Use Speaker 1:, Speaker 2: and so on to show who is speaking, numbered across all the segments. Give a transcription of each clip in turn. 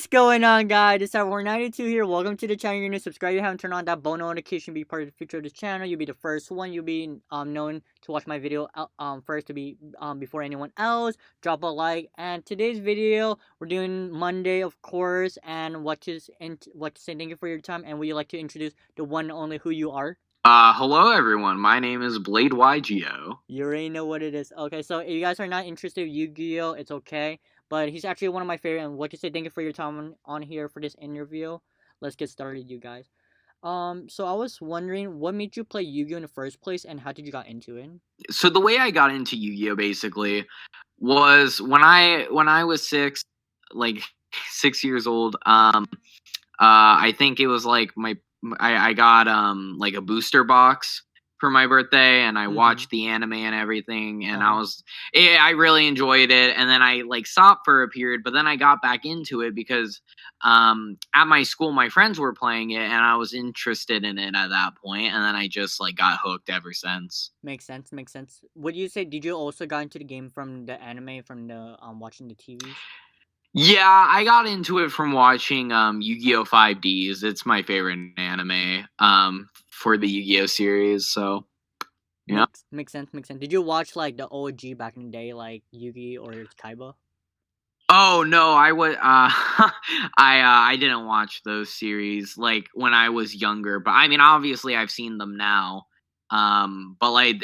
Speaker 1: What's going on, guys? It's War92 here. Welcome to the channel. You're new. Subscribe if you haven't turned on that bell notification. Be part of the future of this channel. You'll be the first one. You'll be known to watch my video first to be before anyone else. Drop a like. And today's video, we're doing Monday, of course. And what to say thank you for your time. And would you like to introduce the one and only who you are?
Speaker 2: Hello everyone, my name is BladeYGO.
Speaker 1: You already know what it is. Okay, so if you guys are not interested in Yugioh, it's okay. But he's actually one of my favorite. And what to say thank you for your time on here for this interview. Let's get started, you guys. So I was wondering, what made you play Yu-Gi-Oh in the first place, and how did you got into it?
Speaker 2: So the way I got into Yu-Gi-Oh basically was when I was like 6 years old. I think it was like I got like a booster box for my birthday, and I watched the anime and everything, and I really enjoyed it. And then I like stopped for a period, but then I got back into it because at my school my friends were playing it, and I was interested in it at that point, and then I just like got hooked ever since.
Speaker 1: Makes sense. Makes sense. Would you say did you also got into the game from the anime, from the watching the TVs?
Speaker 2: Yeah, I got into it from watching Yu-Gi-Oh! 5Ds. It's my favorite anime for the Yu-Gi-Oh! Series, so yeah.
Speaker 1: Makes sense. Makes sense. Did you watch like the OG back in the day, like Yugi or Kaiba?
Speaker 2: Oh no, I was I didn't watch those series like when I was younger, but I mean obviously I've seen them now. But like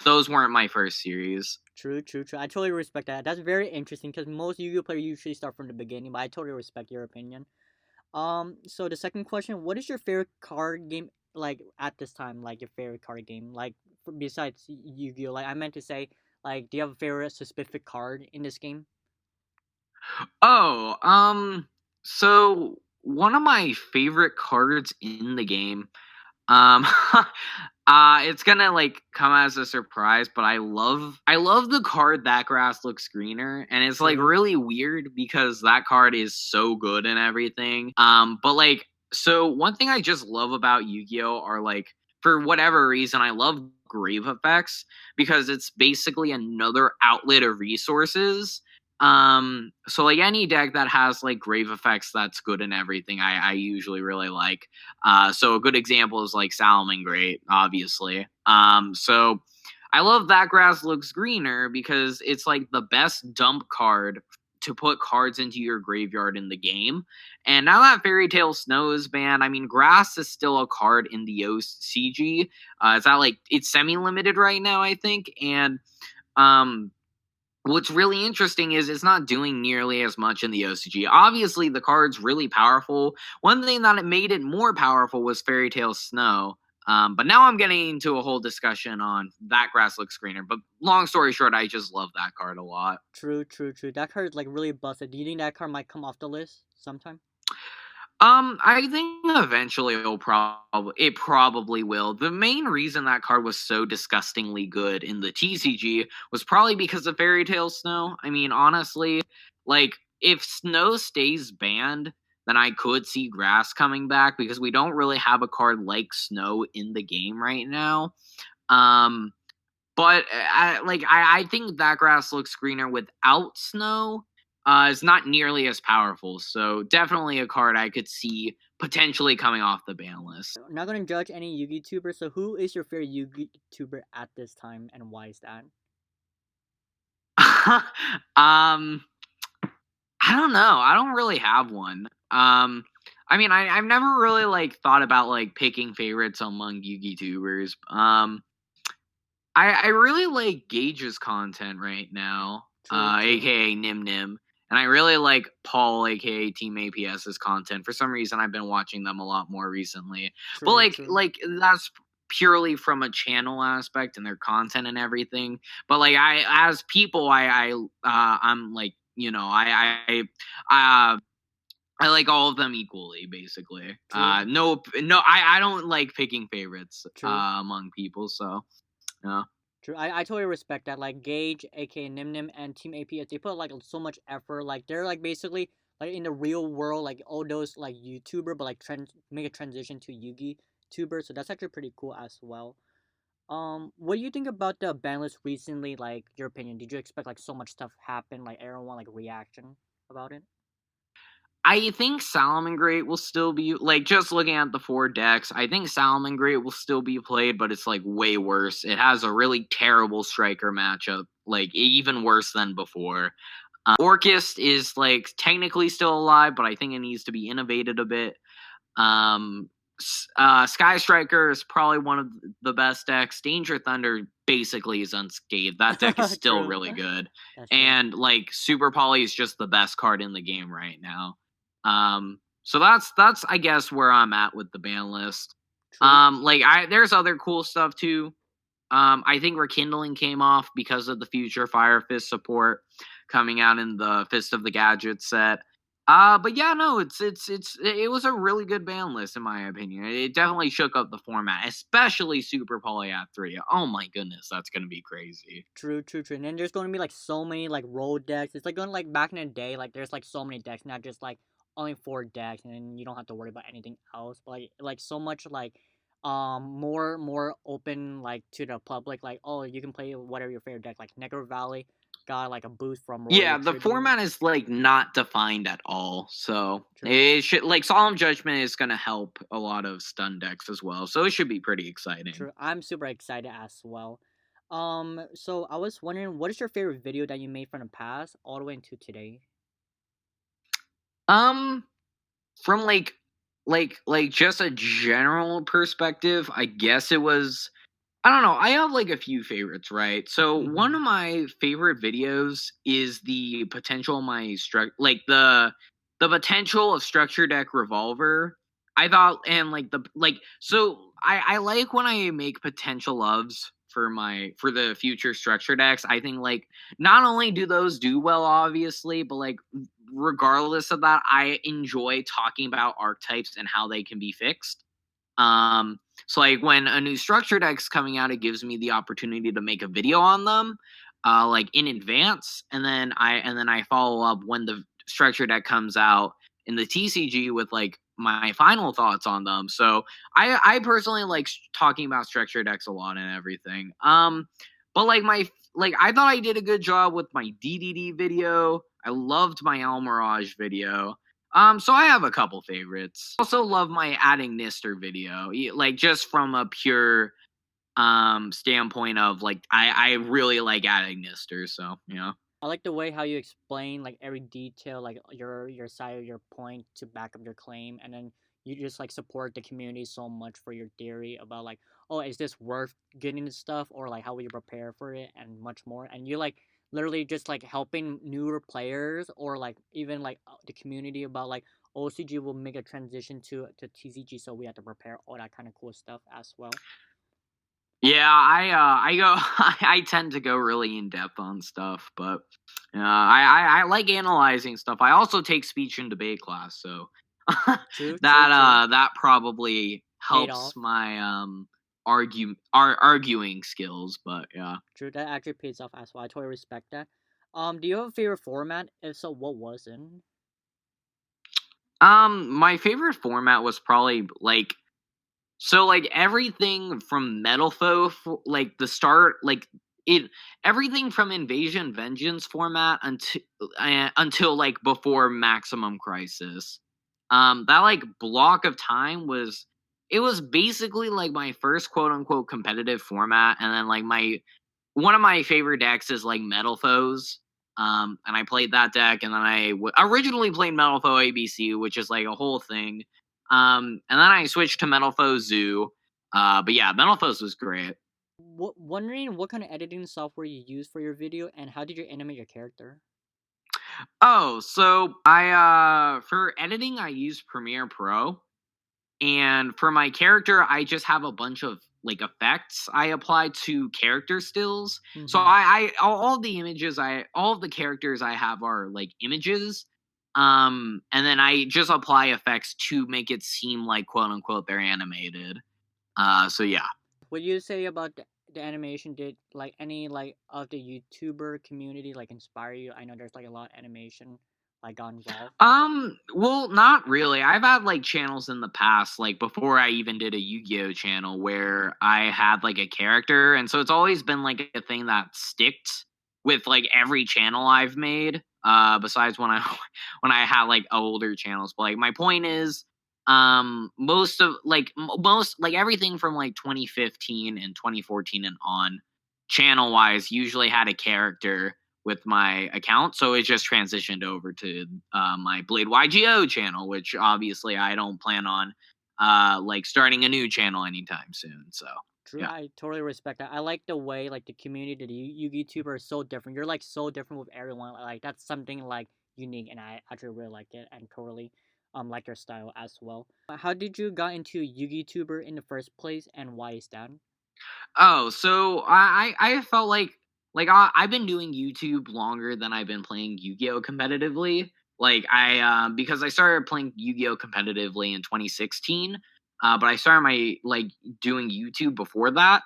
Speaker 2: those weren't my first series.
Speaker 1: True, true, true. I totally respect that. That's very interesting because most Yu-Gi-Oh players usually start from the beginning, but I totally respect your opinion. So the second question, what is your favorite card game like at this time? Like your favorite card game, like besides Yu-Gi-Oh? Like I meant to say, like, do you have a favorite specific card in this game?
Speaker 2: Oh, so one of my favorite cards in the game, um, it's gonna like come as a surprise, but I love the card That Grass Looks Greener, and it's like
Speaker 1: True.
Speaker 2: really weird because that card is so good and everything. But like, so one thing I just love about Yu-Gi-Oh are like, for whatever reason, I love grave effects because it's basically another outlet of resources. So like any deck that has like grave effects that's good and everything, I usually really like. So a good example is like Salmon Great, obviously. So I love That Grass Looks Greener because it's like the best dump card to put cards into your graveyard in the game. And now that Fairy Tale Snow is banned, I mean, grass is still a card in the OCG. It's semi-limited right now, I think. And um what's really interesting is it's not doing nearly as much in the OCG. Obviously, the card's really powerful. One thing that it made it more powerful was Fairy Tale Snow. But now I'm getting into a whole discussion on That Grass Looks Greener. But long story short, I just love that card a lot.
Speaker 1: True, true, true. That card is like really busted. Do you think that card might come off the list sometime?
Speaker 2: I think eventually it probably will. The main reason that card was so disgustingly good in the TCG was probably because of Fairy Tale Snow. I mean, honestly, like if Snow stays banned, then I could see Grass coming back because we don't really have a card like Snow in the game right now. Um, but I think That Grass Looks Greener without Snow is not nearly as powerful. So definitely a card I could see potentially coming off the ban list.
Speaker 1: I'm not gonna judge any Yu-Gi tuber. So who is your favorite Yu-Gi tuber at this time, and why is that?
Speaker 2: um, I don't know. I don't really have one. I mean, I've never really like thought about like picking favorites among Yu-Gi tubers. I really like Gage's content right now,
Speaker 1: True, true,
Speaker 2: aka Nim Nim, and I really like Paul, aka Team APS's content. For some reason, I've been watching them a lot more recently. But
Speaker 1: true, true.
Speaker 2: like that's purely from a channel aspect and their content and everything. But like as people, I'm like I like all of them equally, basically.
Speaker 1: True,
Speaker 2: No, I don't like picking favorites
Speaker 1: true.
Speaker 2: among people. So yeah.
Speaker 1: True. I totally respect that. Like Gage, aka Nim Nim, and Team APS, they put like so much effort. Like they're like basically like in the real world, like all those like YouTuber, but like make a transition to Yugi tuber. So that's actually pretty cool as well. What do you think about the ban list recently? Like your opinion? Did you expect like so much stuff happen? Like everyone like reaction about it?
Speaker 2: I think Salamangreat will still be like, just looking at the 4 decks, I think Salamangreat will still be played, but it's, like, way worse. It has a really terrible striker matchup, like, even worse than before. Orcust is, like, technically still alive, but I think it needs to be innovated a bit. Um, Sky Striker is probably one of the best decks. Danger Thunder basically is unscathed. That deck is still
Speaker 1: True.
Speaker 2: really good.
Speaker 1: That's true.
Speaker 2: And like Super Poly is just the best card in the game right now. So that's I guess where I'm at with the ban list.
Speaker 1: True.
Speaker 2: Like I there's other cool stuff too. I think Rekindling came off because of the future Fire Fist support coming out in the Fist of the Gadget set. But yeah, no, it was a really good ban list in my opinion. It definitely shook up the format, especially Super Polyat 3. Oh my goodness, that's gonna be crazy.
Speaker 1: True, true, true. And then there's gonna be like so many like road decks. It's like going like back in the day, like there's like so many decks, not just like only 4 decks, and then you don't have to worry about anything else. But like so much like more open like to the public. Like oh, you can play whatever your favorite deck. Like Necro Valley got like a boost from
Speaker 2: Yeah,
Speaker 1: Royal
Speaker 2: the
Speaker 1: Tribute.
Speaker 2: format is like not defined at all. So
Speaker 1: True.
Speaker 2: it should like Solemn Judgment is gonna help a lot of stun decks as well. So it should be pretty exciting.
Speaker 1: True. I'm super excited as well. So I was wondering, what is your favorite video that you made from the past all the way into today?
Speaker 2: Um From like just a general perspective, I guess it was I don't know, I have like a few favorites, right? So one
Speaker 1: Mm-hmm.
Speaker 2: of my favorite videos is the potential of my the potential of structure deck revolver. I thought and like the like so I like when I make potential loves for the future structure decks. I think like not only do those do well obviously, but like regardless of that, I enjoy talking about archetypes and how they can be fixed. So like when a new structure deck's coming out, it gives me the opportunity to make a video on them, like in advance, and then I follow up when the structure deck comes out in the TCG with like my final thoughts on them. So I personally like talking about structure decks a lot and everything. But like I thought I did a good job with my DDD video. I loved my El Mirage video. So I have a couple favorites. Also love my adding Nister video. Like just from a pure standpoint of like I really like adding Nister, so you know.
Speaker 1: I like the way how you explain like every detail, like your side of your point to back up your claim, and then you just like support the community so much for your theory about like, oh, is this worth getting this stuff, or like how will you prepare for it, and much more. And you like literally just like helping newer players or like even like the community about like OCG will make a transition to TCG, so we have to prepare all that kind of cool stuff as well.
Speaker 2: Yeah, I go I tend to go really in depth on stuff, but I like analyzing stuff. I also take speech and debate class, so
Speaker 1: True, true, true.
Speaker 2: that probably
Speaker 1: Paid
Speaker 2: helps
Speaker 1: off.
Speaker 2: my arguing skills, but yeah.
Speaker 1: True, that actually pays off as well. I totally respect that. Do you have a favorite format? If so, what was it?
Speaker 2: My favorite format was probably like so like everything from Metal Foe, like the start, like it, everything from Invasion Vengeance format until like before Maximum Crisis. That like block of time was it was basically like my first quote unquote competitive format, and then like my one of my favorite decks is like Metal Foes. And I played that deck, and then originally played Metal Foe ABC, which is like a whole thing. And then I switched to Metal Foe Zoo. But yeah, Metal Foes was great.
Speaker 1: Wondering what kind of editing software you use for your video, and how did you animate your character?
Speaker 2: Oh, so I for editing I use Premiere Pro, and for my character I just have a bunch of like effects I apply to character stills. So
Speaker 1: Mm-hmm.
Speaker 2: all the images all of the characters I have are like images. And then I just apply effects to make it seem like quote unquote they're animated. So yeah.
Speaker 1: What do you say about the animation? Did like any like of the YouTuber community like inspire you? I know there's like a lot of animation like got involved.
Speaker 2: Well, not really. I've had like channels in the past, like before I even did a Yu-Gi-Oh channel where I had like a character, and so it's always been like a thing that sticked with like every channel I've made. besides when I when I had like older channels. But like my point is, most of like most like everything from like 2015 and 2014 and on, channel wise, usually had a character with my account, so it just transitioned over to my BladeYGO channel, which obviously I don't plan on like starting a new channel anytime soon. So
Speaker 1: True,
Speaker 2: yeah.
Speaker 1: I totally respect that. I like the way like the community, the YouTuber is so different. You're like so different with everyone. Like that's something like unique, and I actually really like it and totally like your style as well. How did you got into YouTuber in the first place, and why is that?
Speaker 2: Oh, so I felt I've been doing YouTube longer than I've been playing Yu-Gi-Oh competitively. Like because I started playing Yu-Gi-Oh competitively in 2016, but I started my like doing YouTube before that.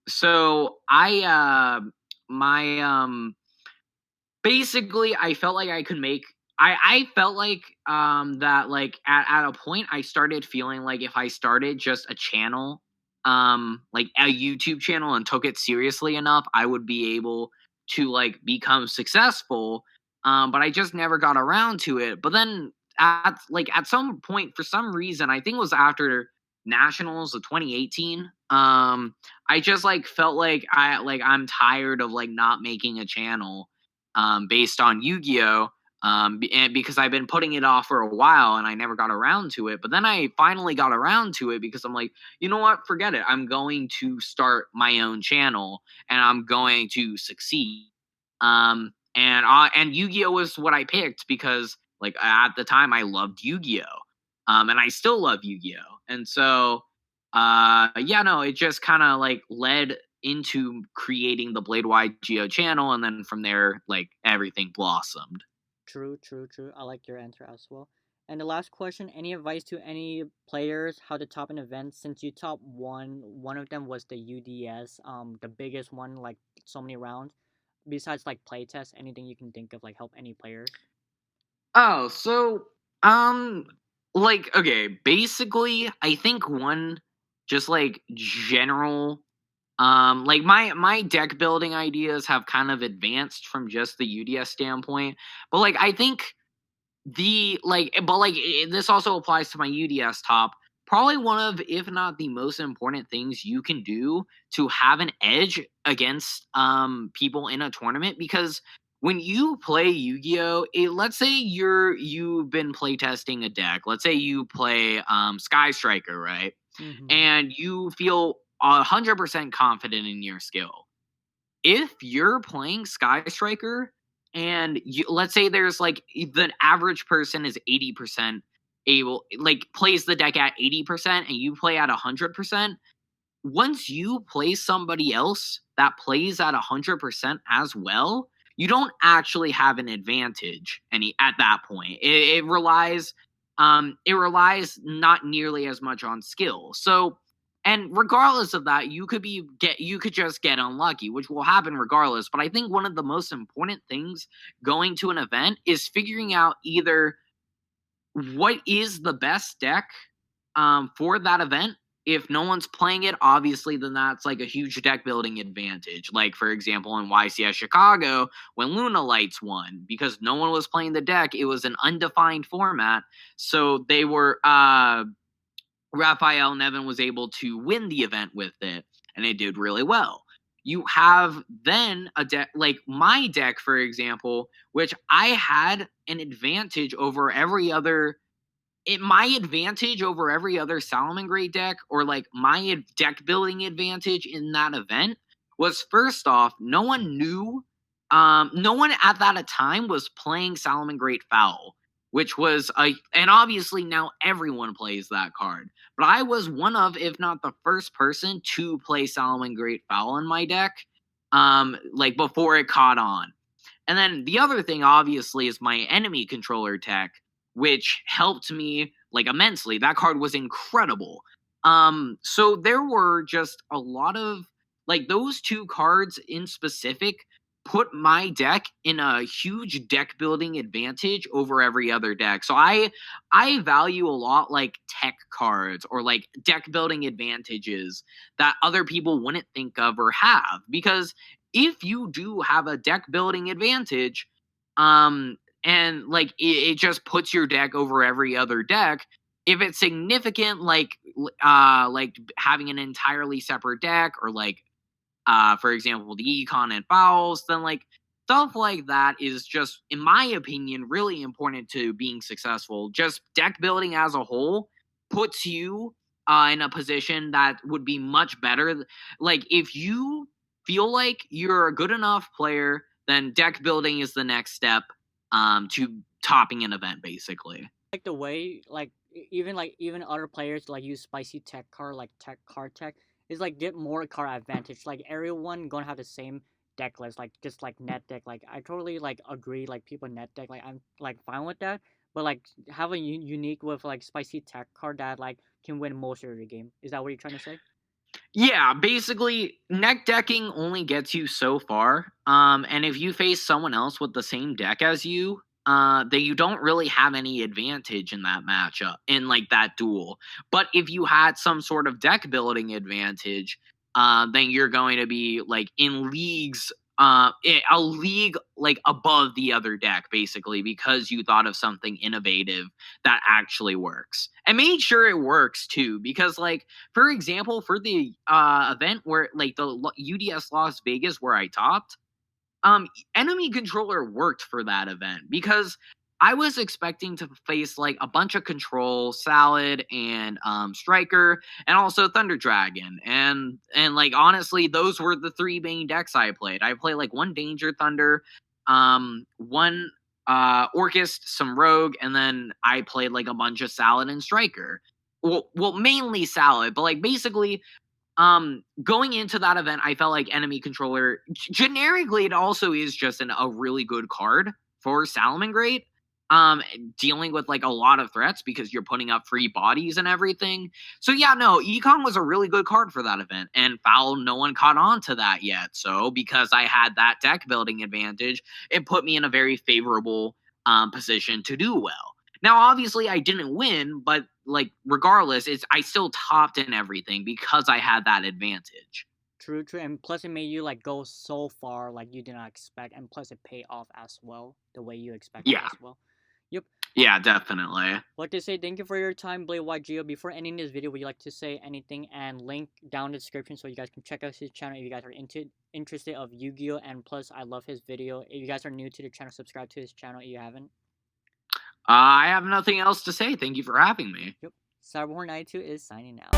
Speaker 2: So I my basically I felt like I could make I felt like that like at a point I started feeling like if I started just a channel, like a YouTube channel, and took it seriously enough, I would be able to like become successful. But I just never got around to it. But then at some point, for some reason, I think it was after nationals of 2018, I just like felt like I'm tired of like not making a channel based on Yu-Gi-Oh. And because I've been putting it off for a while and I never got around to it. But then I finally got around to it because I'm like, you know what? Forget it. I'm going to start my own channel and I'm going to succeed. And Yu-Gi-Oh was what I picked because like at the time I loved Yu-Gi-Oh. And I still love Yu-Gi-Oh. And so yeah, no, it just kind of like led into creating the BladeYGO channel, and then from there, like everything blossomed.
Speaker 1: True, true, true. I like your answer as well. And the last question, any advice to any players how to top an event since you top one of them was the UDS, the biggest one, like so many rounds. Besides like playtest, anything you can think of like help any players?
Speaker 2: Oh, so um like okay, basically I think one just like general like my deck building ideas have kind of advanced from just the UDS standpoint. But like I think this also applies to my UDS top. Probably one of, if not the most important things you can do to have an edge against people in a tournament, because when you play Yu-Gi-Oh, let's say you've been playtesting a deck. Let's say you play Sky Striker, right?
Speaker 1: Mm-hmm.
Speaker 2: And you feel 100% confident in your skill. If you're playing Sky Striker and let's say there's like the average person is 80% able, like plays the deck at 80% and you play at 100%, once you play somebody else that plays at 100% as well, you don't actually have an advantage any at that point. It relies not nearly as much on skill. So, and regardless of that, you could just get unlucky, which will happen regardless. But I think one of the most important things going to an event is figuring out either what is the best deck for that event. If no one's playing it, obviously, then that's like a huge deck building advantage. Like, for example, in YCS Chicago, when Luna Lights won, because no one was playing the deck, it was an undefined format. So they were, Raphael Nevin was able to win the event with it, and it did really well. You have then a deck like my deck, for example, which I had an advantage over every other my advantage over every other Salamangreat deck, or like my deck building advantage in that event, was first off, no one at that time was playing Salamangreat Foul, which was and obviously now everyone plays that card. But I was one of, if not the first person to play Salamangreat Foul in my deck, like before it caught on. And then the other thing, obviously, is my enemy controller tech, which helped me like immensely. That card was incredible. So there were just a lot of like those two cards in specific put my deck in a huge deck building advantage over every other deck. So I value a lot like tech cards or like deck building advantages that other people wouldn't think of or have, because if you do have a deck building advantage, And like it just puts your deck over every other deck. If it's significant, like having an entirely separate deck, or like for example, the econ and fouls, then like stuff like that is just, in my opinion, really important to being successful. Just deck building as a whole puts you in a position that would be much better. Like if you feel like you're a good enough player, then deck building is the next step to topping an event, basically.
Speaker 1: Like the way even other players like use spicy tech card like tech card tech is like get more card advantage. Like everyone gonna have the same deck list, like just like net deck. Like I totally like agree. Like people net deck, like I'm like fine with that. But like have a unique with like spicy tech card that like can win most of the game. Is that what you're trying to say?
Speaker 2: Yeah, basically, neck decking only gets you so far. And if you face someone else with the same deck as you, then you don't really have any advantage in that matchup, in like that duel. But if you had some sort of deck building advantage, then you're going to be like in leagues, a league like above the other deck, basically, because you thought of something innovative that actually works and made sure it works too. Because like, for example, for the event where like the UDS Las Vegas where I topped, enemy controller worked for that event because I was expecting to face like a bunch of control, Salad, and Striker, and also Thunder Dragon, and like honestly, those were the three main decks I played. I played like one Danger Thunder, one Orcust, some Rogue, and then I played like a bunch of Salad and Striker. Well, mainly Salad, but like basically going into that event, I felt like enemy controller generically it also is just a really good card for Salamangreat. Dealing with like a lot of threats because you're putting up free bodies and everything. So yeah, no, Econ was a really good card for that event, and Foul, no one caught on to that yet. So because I had that deck building advantage, it put me in a very favorable position to do well. Now, obviously, I didn't win, but like regardless, it's I still topped in everything because I had that advantage.
Speaker 1: True, true, and plus it made you like go so far like you did not expect, and plus it paid off as well the way you expected
Speaker 2: Yeah,
Speaker 1: as well. Yep.
Speaker 2: yeah, definitely.
Speaker 1: Like to say thank you for your time, BladeYGO. Before ending this video, would you like to say anything and link down in the description so you guys can check out his channel if you guys are interested of Yu-Gi-Oh! And plus, I love his video. If you guys are new to the channel, subscribe to his channel if you haven't.
Speaker 2: I have nothing else to say. Thank you for having me.
Speaker 1: Yep. Cyberhorn92 is signing out.